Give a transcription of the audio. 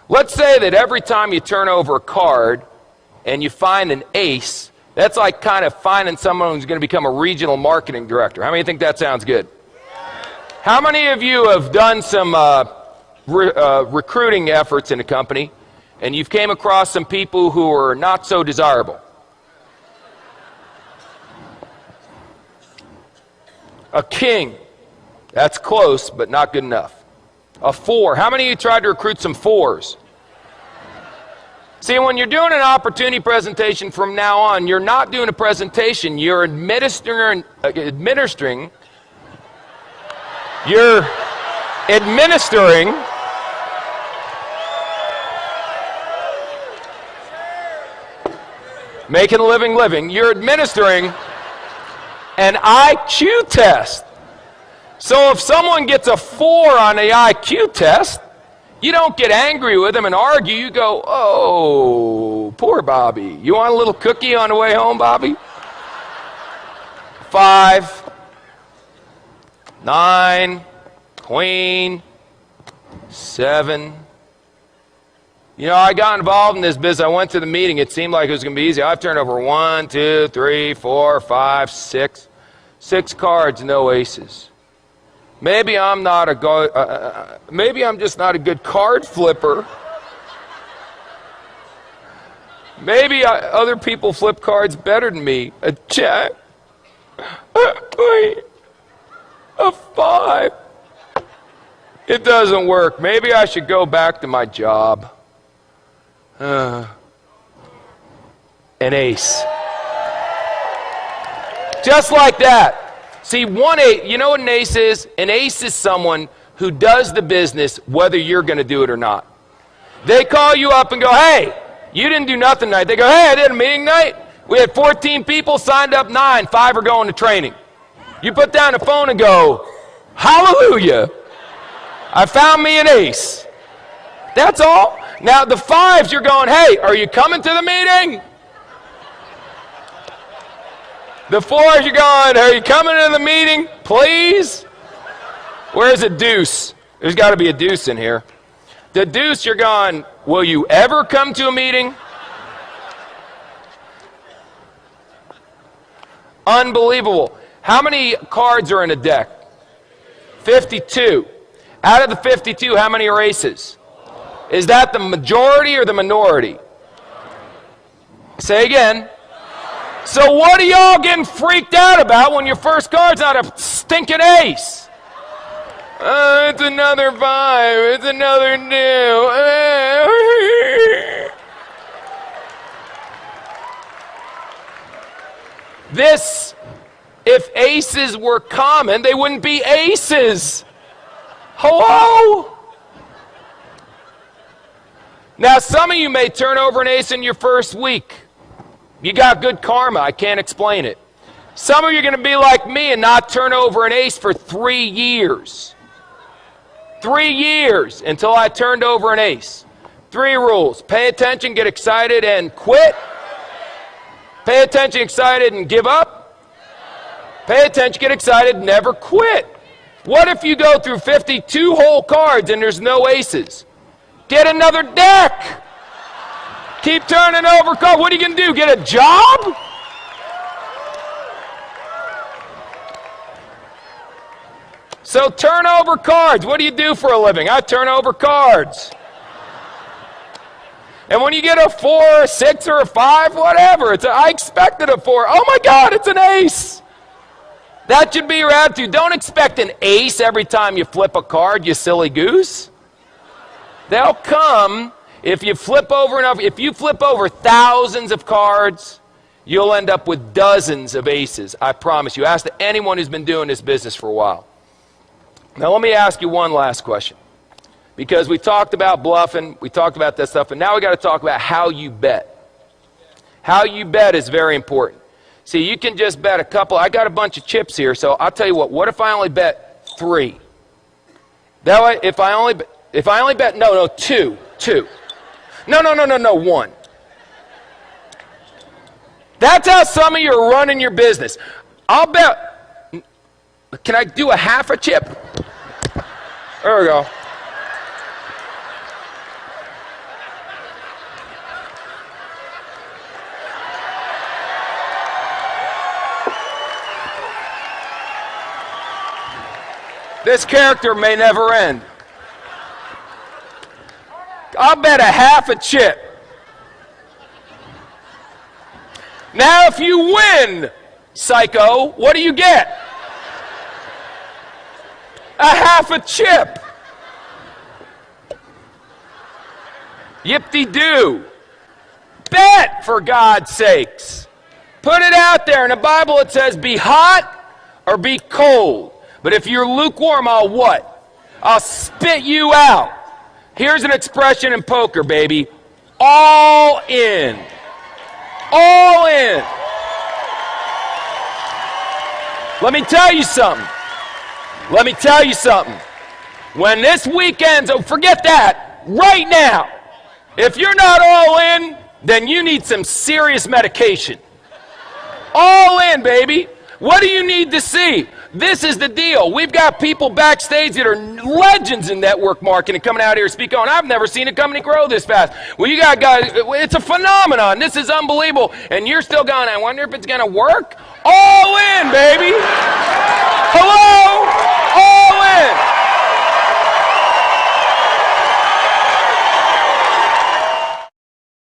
Let's say that every time you turn over a card and you find an ace, that's like kind of finding someone who's going to become a regional marketing director. How many think that sounds good? How many of you have done some recruiting efforts in a company and you've came across some people who are not so desirable? A king. That's close, but not good enough. A 4. How many of you tried to recruit some 4s? See, when you're doing an opportunity presentation from now on, you're not doing a presentation, you're administering making a living, you're administering an IQ test. So if someone gets a 4 on the IQ test, you don't get angry with them and argue. You go, oh, poor Bobby. You want a little cookie on the way home, Bobby? 5, 9, queen, 7. You know, I got involved in this business. I went to the meeting. It seemed like it was going to be easy. I've turned over 1, 2, 3, 4, 5, 6. 6 cards, no aces. Maybe I'm not a maybe I'm just not a good card flipper. Maybe other people flip cards better than me. A jack, a 5. It doesn't work. Maybe I should go back to my job. An ace. Just like that. See, 1 8, you know what an ace is? An ace is someone who does the business whether you're going to do it or not. They call you up and go, hey, you didn't do nothing tonight. They go, hey, I did a meeting night. We had 14 people, signed up 9, 5 are going to training. You put down the phone and go, hallelujah, I found me an ace. That's all. Now the 5s, you're going, hey, are you coming to the meeting? The 4s, you're going, are you coming to the meeting, please? Where's a deuce? There's got to be a deuce in here. The deuce, you're going, will you ever come to a meeting? Unbelievable. How many cards are in a deck? 52. Out of the 52, how many are aces? Is that the majority or the minority? Say again. So what are y'all getting freaked out about when your first card's not a stinking ace? It's another 5. It's another 2. This, if aces were common, they wouldn't be aces. Hello? Now, some of you may turn over an ace in your first week. You got good karma. I can't explain it. Some of you are going to be like me and not turn over an ace for 3 years. 3 years until I turned over an ace. 3 rules. Pay attention, get excited, and quit. Pay attention, excited, and give up. Pay attention, get excited, never quit. What if you go through 52 whole cards and there's no aces? Get another deck. Keep turning over cards. What are you going to do? Get a job? So turn over cards. What do you do for a living? I turn over cards. And when you get a 4, a 6, or a 5, whatever, I expected a 4. Oh my God, it's an ace. That should be your attitude. Don't expect an ace every time you flip a card, you silly goose. They'll come. If you flip over enough, if you flip over thousands of cards, you'll end up with dozens of aces. I promise you. Ask anyone who's been doing this business for a while. Now let me ask you one last question. Because we talked about bluffing, we talked about that stuff, and now we got to talk about how you bet. How you bet is very important. See, you can just bet a couple. I got a bunch of chips here, so I'll tell you what if I only bet 3? That way, if I only bet, no, 2. No, 1. That's how some of you are running your business. I'll bet, can I do a half a chip? There we go. This character may never end. I'll bet a half a chip. Now, if you win, psycho, what do you get? A half a chip. Yip-de-doo. Bet, for God's sakes. Put it out there. In the Bible it says, be hot or be cold. But if you're lukewarm, I'll what? I'll spit you out. Here's an expression in poker, baby. All in. All in. Let me tell you something. Let me tell you something. When this weekend's over, forget that. Right now. If you're not all in, then you need some serious medication. All in, baby. What do you need to see? This is the deal. We've got people backstage that are legends in network marketing coming out here speaking on. I've never seen a company grow this fast. Well, you got guys, it's a phenomenon. This is unbelievable. And you're still going, I wonder if it's going to work? All in, baby.